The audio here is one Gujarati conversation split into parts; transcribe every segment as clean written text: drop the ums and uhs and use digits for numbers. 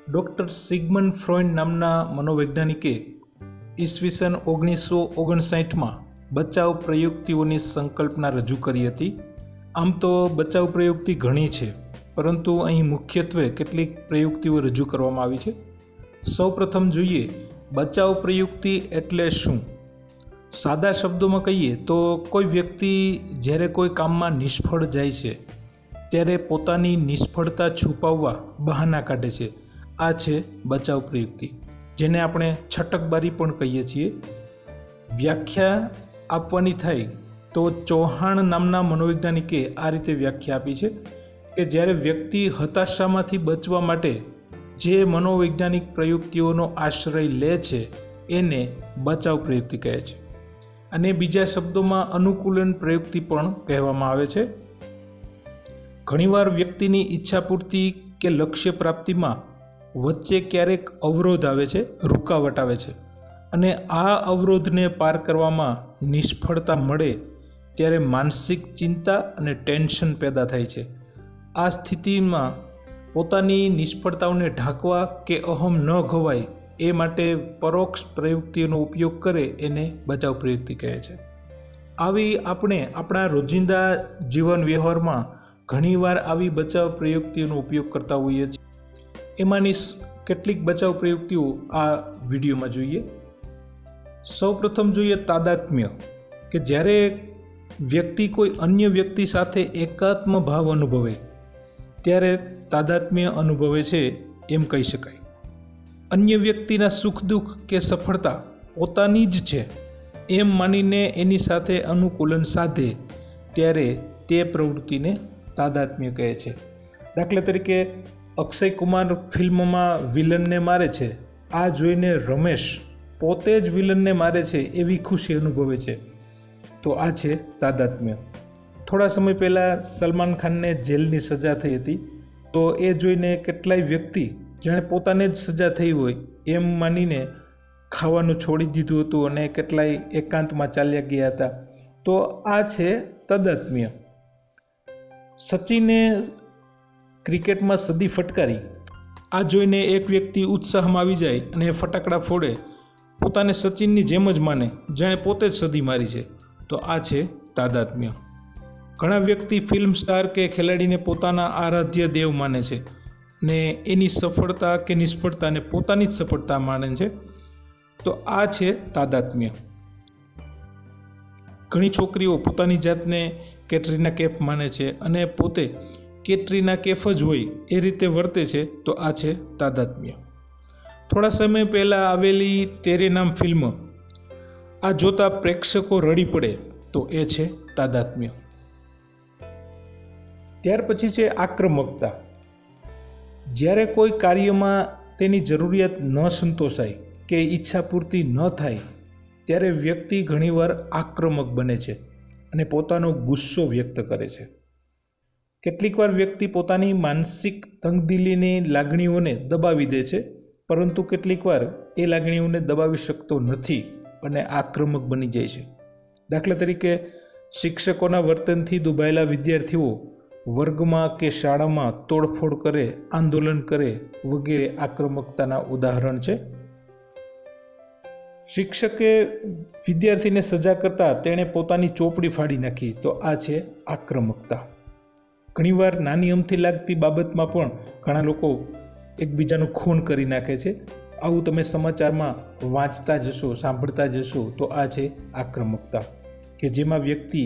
ડૉક્ટર સિગમન્ડ ફ્રોઈડ નામના મનોવૈજ્ઞાનિકે ઈસવીસન 1959માં બચાવ પ્રયુક્તિઓની સંકલ્પના રજૂ કરી હતી. આમ તો બચાવ પ્રયુક્તિ ઘણી છે, પરંતુ અહીં મુખ્યત્વે કેટલીક પ્રયુક્તિઓ રજૂ કરવામાં આવી છે. સૌપ્રથમ જોઈએ બચાવ પ્રયુક્તિ એટલે શું. સાદા શબ્દોમાં કહીએ તો કોઈ વ્યક્તિ જ્યારે કોઈ કામમાં નિષ્ફળ જાય છે ત્યારે પોતાની નિષ્ફળતા છુપાવવા બહાના કાઢે છે. આ છે બચાવ પ્રયુક્તિ, જેને આપણે છટકબારી પણ કહીએ છીએ. વ્યાખ્યા આપવાની થાય તો ચૌહાણ નામના મનોવૈજ્ઞાનિકે આ રીતે વ્યાખ્યા આપી છે કે જ્યારે વ્યક્તિ હતાશામાંથી બચવા માટે જે મનોવૈજ્ઞાનિક પ્રયુક્તિઓનો આશ્રય લે છે એને બચાવ પ્રયુક્તિ કહે છે. અને બીજા શબ્દોમાં અનુકૂલન પ્રયુક્તિ પણ કહેવામાં આવે છે. ઘણીવાર વ્યક્તિની ઈચ્છા પૂર્તિ કે લક્ષ્ય પ્રાપ્તિમાં વચ્ચે ક્યારેક અવરોધ આવે છે, રૂકાવટ આવે છે, અને આ અવરોધને પાર કરવામાં નિષ્ફળતા મળે ત્યારે માનસિક ચિંતા અને ટેન્શન પેદા થાય છે. આ સ્થિતિમાં પોતાની નિષ્ફળતાઓને ઢાંકવા કે અહમ ન ઘવાય એ માટે પરોક્ષ પ્રયુક્તિઓનો ઉપયોગ કરે એને બચાવ પ્રયુક્તિ કહે છે. આવી આપણે આપણા રોજિંદા જીવન વ્યવહારમાં ઘણીવાર આવી બચાવ પ્રયુક્તિઓનો ઉપયોગ કરતા હોઈએ છીએ. એમાંની કેટલીક બચાવ પ્રયુક્તિઓ આ વિડીયોમાં જોઈએ. સૌપ્રથમ જોઈએ તાદાત્મ્ય, કે જ્યારે વ્યક્તિ કોઈ અન્ય વ્યક્તિ સાથે એકાત્મ ભાવ અનુભવે ત્યારે તાદાત્મ્ય અનુભવે છે એમ કહી શકાય. અન્ય વ્યક્તિના સુખ દુઃખ કે સફળતા પોતાની જ છે એમ માનીને એની સાથે અનુકૂલન સાધે ત્યારે તે પ્રવૃત્તિને તાદાત્મ્ય કહે છે. દાખલા તરીકે અક્ષય કુમાર ફિલ્મમાં વિલનને મારે છે, આ જોઈને રમેશ પોતે જ વિલનને મારે છે એવી ખુશી અનુભવે છે, તો આ છે તાદાત્મ્ય. થોડા સમય પહેલાં સલમાન ખાનને જેલની સજા થઈ હતી, તો એ જોઈને કેટલાય વ્યક્તિ જાણે પોતાને જ સજા થઈ હોય એમ માનીને ખાવાનું છોડી દીધું હતું અને કેટલાય એકાંતમાં ચાલ્યા ગયા હતા, તો આ છે તાદાત્મ્ય. સચિને ક્રિકેટમાં સદી ફટકારી, આ જોઈને એક વ્યક્તિ ઉત્સાહમાં આવી જાય અને ફટાકડા ફોડે, પોતાને સચિનની જેમ જ માને, જાણે પોતે જ સદી મારી છે, તો આ છે તાદાત્મ્ય. ઘણા વ્યક્તિ ફિલ્મ સ્ટાર કે ખેલાડીને પોતાના આરાધ્ય દેવ માને છે ને એની સફળતા કે નિષ્ફળતાને પોતાની જ સફળતા માને છે, તો આ છે તાદાત્મ્ય. ઘણી છોકરીઓ પોતાની જાતને કેટરીના કૈફ માને છે અને પોતે કેટરીના કૈફ જ હોય એ રીતે વર્તે છે, તો આ છે તાદાત્મ્ય. થોડા સમય પહેલાં આવેલી તેરે નામ ફિલ્મ, આ જોતા પ્રેક્ષકો રડી પડે, તો એ છે તાદાત્મ્ય. ત્યાર પછી છે આક્રમકતા. જ્યારે કોઈ કાર્યમાં તેની જરૂરિયાત ન સંતોષાય કે ઈચ્છા પૂર્તિ ન થાય ત્યારે વ્યક્તિ ઘણીવાર આક્રમક બને છે અને પોતાનો ગુસ્સો વ્યક્ત કરે છે. કેટલીકવાર વ્યક્તિ પોતાની માનસિક તંગદિલીની લાગણીઓને દબાવી દે છે, પરંતુ કેટલીકવાર એ લાગણીઓને દબાવી શકતો નથી અને આક્રમક બની જાય છે. દાખલા તરીકે શિક્ષકોના વર્તનથી દુભાયેલા વિદ્યાર્થીઓ વર્ગમાં કે શાળામાં તોડફોડ કરે, આંદોલન કરે વગેરે આક્રમકતાના ઉદાહરણ છે. શિક્ષકે વિદ્યાર્થીને સજા કરતાં તેણે પોતાની ચોપડી ફાડી નાખી, તો આ છે આક્રમકતા. ઘણીવાર નાની અમથી લાગતી બાબતમાં પણ ઘણા લોકો એકબીજાનું ખૂન કરી નાખે છે. આવું તમે સમાચારમાં વાંચતા જશો, સાંભળતા જશો, તો આ છે આક્રમકતા, કે જેમાં વ્યક્તિ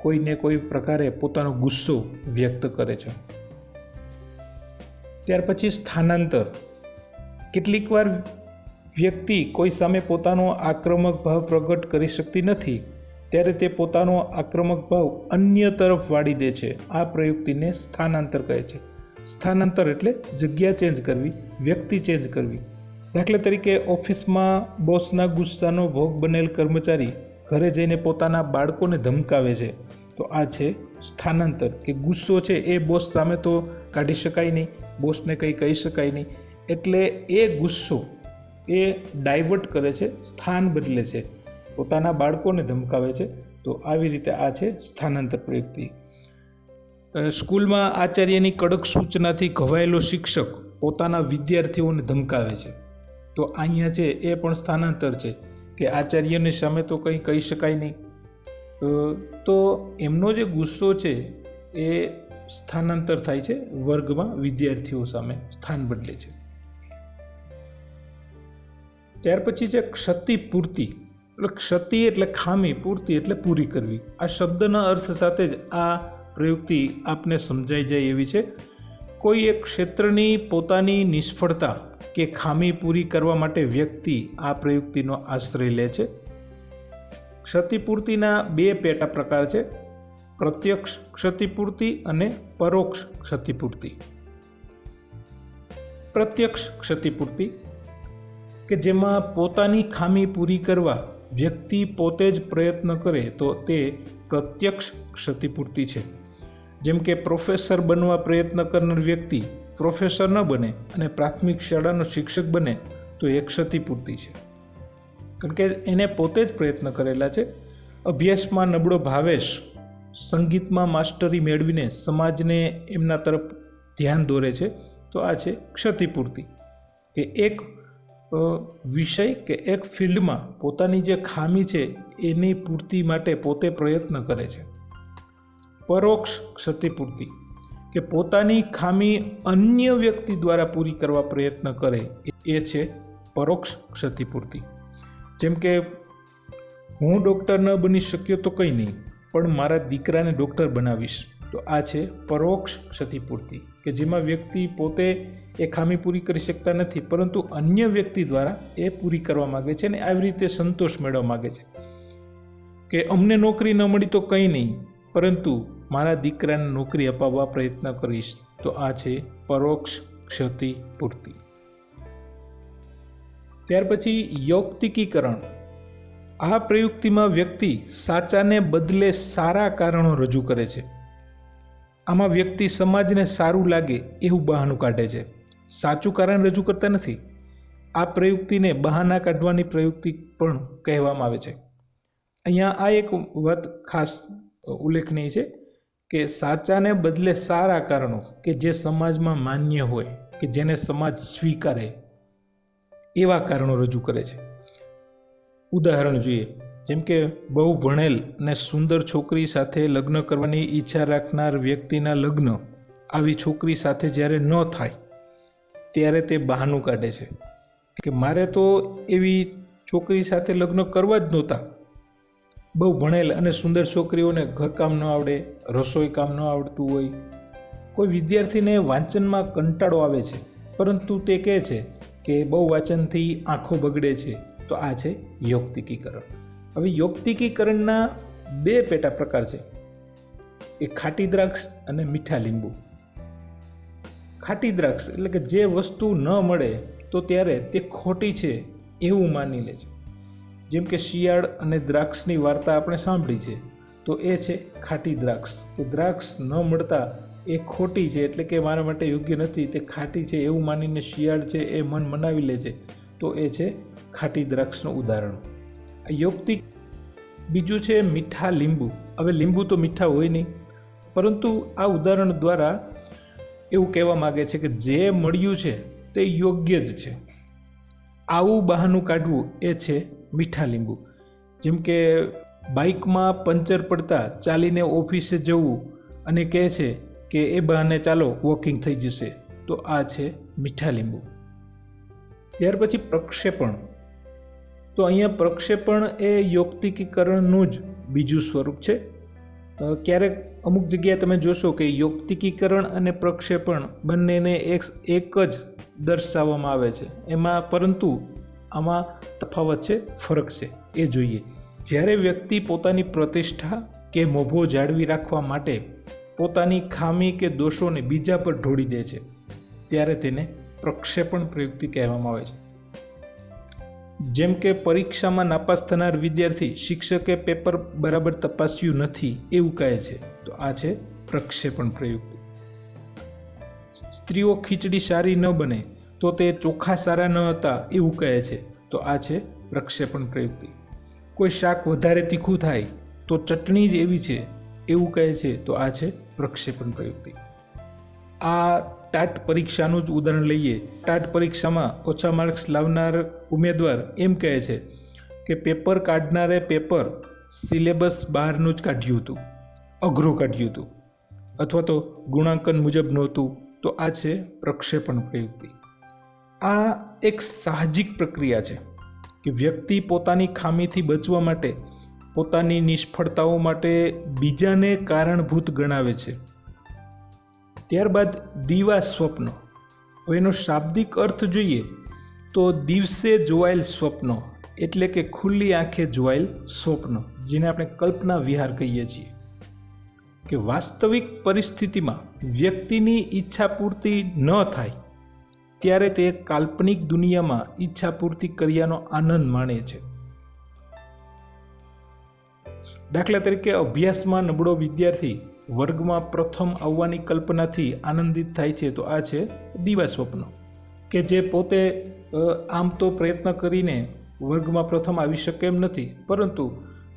કોઈને કોઈ પ્રકારે પોતાનો ગુસ્સો વ્યક્ત કરે છે. ત્યાર પછી સ્થાનાંતર. કેટલીકવાર વ્યક્તિ કોઈ સામે પોતાનો આક્રમક ભાવ પ્રગટ કરી શકતી નથી ત્યારે તે પોતાનો આક્રમક ભાવ અન્ય તરફ વાળી દે છે. આ પ્રયુક્તિને સ્થાનાંતર કહે છે. સ્થાનાંતર એટલે જગ્યા ચેન્જ કરવી, વ્યક્તિ ચેન્જ કરવી. દાખલા તરીકે ઓફિસમાં બોસના ગુસ્સાનો ભોગ બનેલ કર્મચારી ઘરે જઈને પોતાના બાળકોને ધમકાવે છે, તો આ છે સ્થાનાંતર, કે ગુસ્સો છે એ બોસ સામે તો કાઢી શકાય નહીં, બોસને કંઈ કહી શકાય નહીં, એટલે એ ગુસ્સો એ ડાયવર્ટ કરે છે, સ્થાન બદલે છે, પોતાના બાળકોને ધમકાવે છે, તો આવી રીતે આ છે સ્થાનાંતર પ્રયુક્તિ. સ્કૂલમાં આચાર્યની કડક સૂચનાથી ઘવાયેલો શિક્ષક પોતાના વિદ્યાર્થીઓને ધમકાવે છે. તો અહીંયા છે એ પણ સ્થાનાંતર છે કે આચાર્યની સામે તો કંઈ કહી શકાય નહીં. તો એમનો જે ગુસ્સો છે એ સ્થાનાંતર થાય છે, વર્ગમાં વિદ્યાર્થીઓ સામે સ્થાન બદલે છે. ત્યાર પછી છે ક્ષતિપૂર્તિ. એટલે ક્ષતિ એટલે ખામી, પૂર્તિ એટલે પૂરી કરવી. આ શબ્દના અર્થ સાથે જ આ પ્રયુક્તિ આપને સમજાઈ જાય એવી છે. કોઈ એક ક્ષેત્રની પોતાની નિષ્ફળતા કે ખામી પૂરી કરવા માટે વ્યક્તિ આ પ્રયુક્તિનો આશ્રય લે છે. ક્ષતિપૂર્તિના 2 પેટા પ્રકાર છે, પ્રત્યક્ષ ક્ષતિપૂર્તિ અને પરોક્ષ ક્ષતિપૂર્તિ. પ્રત્યક્ષ ક્ષતિપૂર્તિ કે જેમાં પોતાની ખામી પૂરી કરવા વ્યક્તિ પોતે જ પ્રયત્ન કરે તો તે પ્રત્યક્ષ ક્ષતિપૂર્તિ છે. જેમ કે પ્રોફેસર બનવા પ્રયત્ન કરનાર વ્યક્તિ પ્રોફેસર ન બને અને પ્રાથમિક શાળાનો શિક્ષક બને તો એ ક્ષતિપૂર્તિ છે, કારણ કે એને પોતે જ પ્રયત્ન કરેલા છે. અભ્યાસમાં નબળો ભાવેશ સંગીતમાં માસ્ટરી મેળવીને સમાજને એમના તરફ ધ્યાન દોરે છે તો આ છે ક્ષતિપૂર્તિ. કે એક વિષય કે એક ફિલ્ડમાં પોતાની જે ખામી છે એની પૂર્તિ માટે પોતે પ્રયત્ન કરે છે. પરોક્ષ ક્ષતિપૂર્તિ કે પોતાની ખામી અન્ય વ્યક્તિ દ્વારા પૂરી કરવા પ્રયત્ન કરે એ છે પરોક્ષ ક્ષતિપૂર્તિ. જેમ કે હું ડૉક્ટર ન બની શક્યો તો કંઈ નહીં, પણ મારા દીકરાને ડૉક્ટર બનાવીશ, તો આ છે પરોક્ષ ક્ષતિપૂર્તિ કે જેમાં વ્યક્તિ પોતે એ ખામી પૂરી કરી શકતા નથી પરંતુ અન્ય વ્યક્તિ દ્વારા એ પૂરી કરવા માગે છે અને આવી રીતે સંતોષ મેળવવા માગે છે કે અમને નોકરી ન મળી તો કંઈ નહીં, પરંતુ મારા દીકરાને નોકરી અપાવવા પ્રયત્ન કરીશ, તો આ છે પરોક્ષ ક્ષતિપૂર્તિ. ત્યાર પછી યૌક્તિકીકરણ. આ પ્રયુક્તિમાં વ્યક્તિ સાચાને બદલે સારા કારણો રજૂ કરે છે. આમાં વ્યક્તિ સમાજને સારું લાગે એવું બહાનું કાઢે છે, સાચું કારણ રજૂ કરતા નથી. આ પ્રયુક્તિને બહાના કાઢવાની પ્રયુક્તિ પણ કહેવામાં આવે છે. અહીંયા આ એક વાત ખાસ ઉલ્લેખનીય છે કે સાચાને બદલે સારા કારણો કે જે સમાજમાં માન્ય હોય કે જેને સમાજ સ્વીકારે એવા કારણો રજૂ કરે છે. ઉદાહરણ જોઈએ, જેમ કે બહુ ભણેલ અને સુંદર છોકરી સાથે લગ્ન કરવાની ઈચ્છા રાખનાર વ્યક્તિના લગ્ન આવી છોકરી સાથે જ્યારે ન થાય ત્યારે તે બહાનું કાઢે છે કે મારે તો એવી છોકરી સાથે લગ્ન કરવા જ નહોતા. બહુ ભણેલ અને સુંદર છોકરીઓને ઘરકામ ન આવડે, રસોઈ કામ ન આવડતું હોય. કોઈ વિદ્યાર્થીને વાંચનમાં કંટાળો આવે છે પરંતુ તે કહે છે કે બહુ વાંચનથી આંખો બગડે છે, તો આ છે યૌક્તિકીકરણ. હવે યૌક્તિકીકરણના 2 પેટા પ્રકાર છે, એ ખાટી દ્રાક્ષ અને મીઠા લીંબુ. ખાટી દ્રાક્ષ એટલે કે જે વસ્તુ ન મળે તો ત્યારે તે ખોટી છે એવું માની લે છે. જેમ કે શિયાળ અને દ્રાક્ષની વાર્તા આપણે સાંભળી છે, તો એ છે ખાટી દ્રાક્ષ, કે દ્રાક્ષ ન મળતા એ ખોટી છે એટલે કે મારા માટે યોગ્ય નથી, તે ખાટી છે એવું માનીને શિયાળ છે એ મન મનાવી લે છે, તો એ છે ખાટી દ્રાક્ષનું ઉદાહરણ. યૌક્તિક. બીજું છે મીઠા લીંબુ. હવે લીંબુ તો મીઠા હોય નહીં, પરંતુ આ ઉદાહરણ દ્વારા એવું કહેવા માગે છે કે જે મળ્યું છે તે યોગ્ય જ છે. આવું બહાનું કાઢવું એ છે મીઠા લીંબુ. જેમ કે બાઇકમાં પંચર પડતા ચાલીને ઓફિસે જવું અને કહે છે કે એ બહાને ચાલો વોકિંગ થઈ જશે, તો આ છે મીઠા લીંબુ. ત્યાર પછી પ્રક્ષેપણ. તો અહીંયા પ્રક્ષેપણ એ યૌક્તિકીકરણનું જ બીજું સ્વરૂપ છે. ક્યારેક અમુક જગ્યાએ તમે જોશો કે યૌક્તિકીકરણ અને પ્રક્ષેપણ બંનેને એક જ દર્શાવવામાં આવે છે એમાં, પરંતુ આમાં તફાવત છે, ફરક છે, એ જોઈએ. જ્યારે વ્યક્તિ પોતાની પ્રતિષ્ઠા કે મોભો જાળવી રાખવા માટે પોતાની ખામી કે દોષોને બીજા પર ઢોળી દે છે ત્યારે તેને પ્રક્ષેપણ પ્રયુક્તિ કહેવામાં આવે છે. જેમ કે પરીક્ષામાં નાપાસ થનાર વિદ્યાર્થી શિક્ષકે પેપર બરાબર તપાસ્યું નથી એવું કહે છે, તો આ છે પ્રક્ષેપણ પ્રયુક્તિ. સ્ત્રીઓ ખીચડી સારી ન બને તો તે ચોખા સારા ન હતા એવું કહે છે, તો આ છે પ્રક્ષેપણ પ્રયુક્તિ. કોઈ શાક વધારે તીખું થાય તો ચટણી જ એવી છે એવું કહે છે, તો આ છે પ્રક્ષેપણ પ્રયુક્તિ. આ ટાટ પરીક્ષાનું જ ઉદાહરણ લઈએ. ટાટ પરીક્ષામાં ઓછા માર્ક્સ લાવનાર ઉમેદવાર એમ કહે છે કે પેપર કાઢનારે પેપર સિલેબસ બહારનું જ કાઢ્યું હતું, અઘરું કાઢ્યું હતું, અથવા તો ગુણાંકન મુજબ નહોતું. તો આ છે પ્રક્ષેપણ પ્રયુક્તિ. આ એક સાહજિક પ્રક્રિયા છે કે વ્યક્તિ પોતાની ખામીથી બચવા માટે, પોતાની નિષ્ફળતાઓ માટે બીજાને કારણભૂત ગણાવે છે. ત્યારબાદ દીવા સ્વપ્નો. હવે એનો શાબ્દિક અર્થ જોઈએ તો દિવસે જોવાયેલ સ્વપ્નો એટલે કે ખુલ્લી આંખે જોવાયેલ સ્વપ્નો, જેને આપણે કલ્પના વિહાર કહીએ છીએ. કે વાસ્તવિક પરિસ્થિતિમાં વ્યક્તિની ઈચ્છા પૂર્તિ ન થાય ત્યારે તે કાલ્પનિક દુનિયામાં ઈચ્છા પૂર્તિ કર્યાનો આનંદ માણે છે. દાખલા તરીકે અભ્યાસમાં નબળો વિદ્યાર્થી વર્ગમાં પ્રથમ આવવાની કલ્પનાથી આનંદિત થાય છે. તો આ છે દીવા સ્વપ્નો, કે જે પોતે આમ તો પ્રયત્ન કરીને વર્ગમાં પ્રથમ આવી શકે એમ નથી, પરંતુ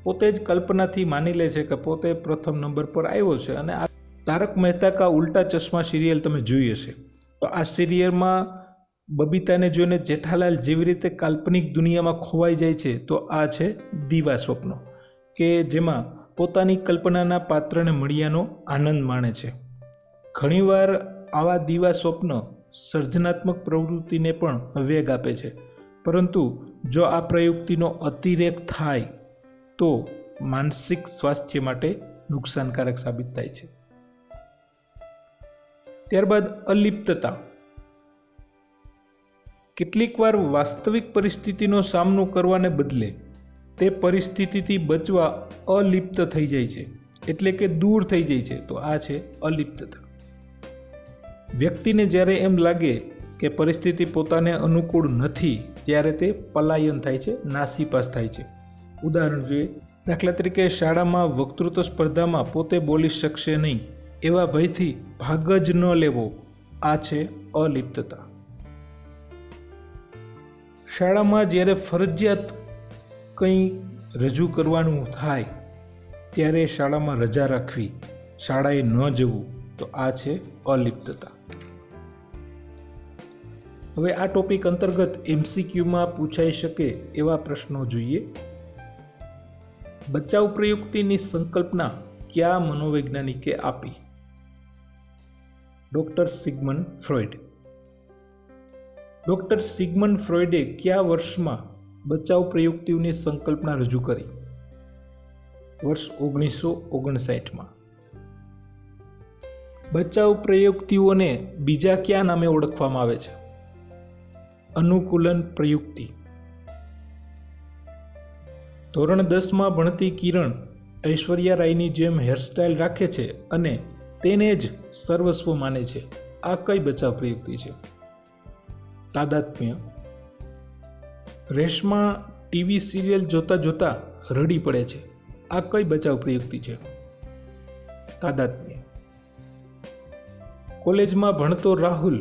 પોતે જ કલ્પનાથી માની લે છે કે પોતે પ્રથમ નંબર પર આવ્યો છે. અને આ તારક મહેતા કા ઉલ્ટા ચશ્મા સિરિયલ તમે જોઈ હશે. તો આ સિરિયલમાં બબીતાને જોઈને જેઠાલાલ જેવી રીતે કાલ્પનિક દુનિયામાં ખોવાઈ જાય છે, તો આ છે દીવા સ્વપ્નો, કે જેમાં પોતાની કલ્પનાના પાત્રને મળ્યાનો આનંદ માણે છે. ઘણીવાર આવા દીવા સ્વપ્ન સર્જનાત્મક પ્રવૃત્તિને પણ વેગ આપે છે, પરંતુ જો આ પ્રયુક્તિનો અતિરેક થાય તો માનસિક સ્વાસ્થ્ય માટે નુકસાનકારક સાબિત થાય છે. ત્યારબાદ અલિપ્તતા. કેટલીક વાર વાસ્તવિક પરિસ્થિતિનો સામનો કરવાને બદલે તે પરિસ્થિતિથી બચવા અલિપ્ત થઈ જાય છે, એટલે કે દૂર થઈ જાય છે. તો આ છે અલિપ્તતા. વ્યક્તિને જ્યારે એમ લાગે કે પરિસ્થિતિ પોતાને અનુકૂળ નથી ત્યારે તે પલાયન થાય છે, નાસીપાસ થાય છે. ઉદાહરણ જોઈએ. દાખલા તરીકે શાળામાં વક્તૃત્વ સ્પર્ધામાં પોતે બોલી શકશે નહીં એવા ભયથી ભાગ જ ન લેવો. આ છે અલિપ્તતા. શાળામાં જ્યારે ફરજિયાત કંઈ રજૂ કરવાનું થાય ત્યારે શાળામાં રજા રાખવી, શાળાએ ન જવું. તો આ છે અલિપ્તતા. હવે આ ટોપિક અંતર્ગત MCQમાં પૂછાઈ શકે એવા પ્રશ્નો જોઈએ. બચાવ પ્રયુક્તિની સંકલ્પના કયા મનોવૈજ્ઞાનિકે આપી? Doctor Sigmund Freud. Doctor Sigmund ફ્રોઈડે કયા વર્ષમાં બચાવ પ્રયુક્તિઓની સંકલ્પના રજૂ કરી? વર્ષ 1959માં. બચાવ પ્રયુક્તિઓને બીજા કયા નામે ઓળખવામાં આવે છે? અનુકૂલન પ્રયુક્તિ. ધોરણ 10માં ભણતી કિરણ ઐશ્વર્યા રાયની જેમ હેરસ્ટાઇલ રાખે છે અને તેને જ સર્વસ્વ માને છે. આ કઈ બચાવ પ્રયુક્તિ છે? તાદાત્મ્ય. રેશમા ટીવી સિરિયલ જોતા જોતા રડી પડે છે. આ કઈ બચાવ પ્રયુક્તિ છે? તાદાત્મ્ય. કોલેજમાં ભણતો રાહુલ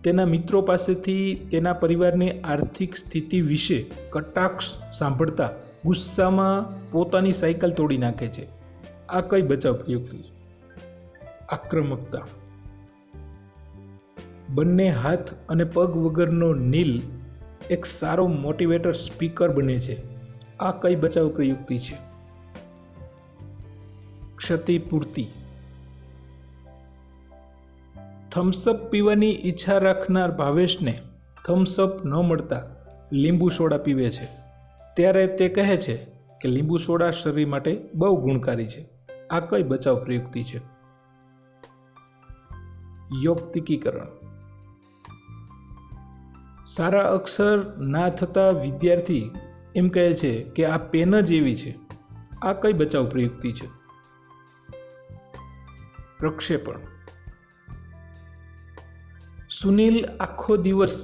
તેના મિત્રો પાસેથી તેના પરિવારની આર્થિક સ્થિતિ વિશે કટાક્ષ સાંભળતા ગુસ્સામાં પોતાની સાયકલ તોડી નાખે છે. આ કઈ બચાવ પ્રયુક્તિ છે? આક્રમકતા. બંને હાથ અને પગ વગરનો નીલ એક સારો મોટિવેટર સ્પીકર બને છે. આ કઈ બચાવ પ્રયુક્તિ છે? ક્ષતિપૂર્તિ. થમ્સઅપ પીવાની ઈચ્છા રાખનાર ભાવેશને થમ્સઅપ ન મળતા લીંબુ સોડા પીવે છે. ત્યારે તે કહે છે કે લીંબુ સોડા શરીર માટે બહુ ગુણકારી છે. આ કઈ બચાવ પ્રયુક્તિ છે? યૌક્તિકીકરણ. સારા અક્ષર ના થતા વિદ્યાર્થી એમ કહે છે કે આ પેન જ એવી છે. આ કઈ બચાવ પ્રયુક્તિ છે? પ્રક્ષેપણ. સુનિલ આખો દિવસ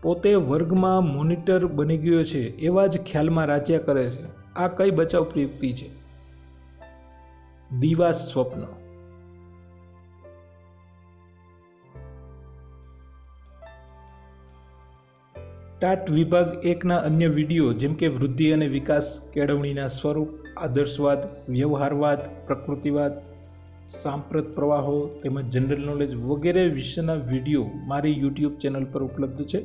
પોતે વર્ગમાં મોનિટર બની ગયો છે એવા જ ખ્યાલમાં રાચ્યા કરે છે. આ કઈ બચાવ પ્રયુક્તિ છે? દીવા સ્વપ્ન. ટાટ વિભાગ 1ના અન્ય વિડીયો જેમ કે વૃદ્ધિ અને વિકાસ, કેળવણીના સ્વરૂપ, આદર્શવાદ, વ્યવહારવાદ, પ્રકૃતિવાદ, સાંપ્રત પ્રવાહો તેમજ જનરલ નોલેજ વગેરે વિશેના વિડીયો મારી યુટ્યુબ ચેનલ પર ઉપલબ્ધ છે.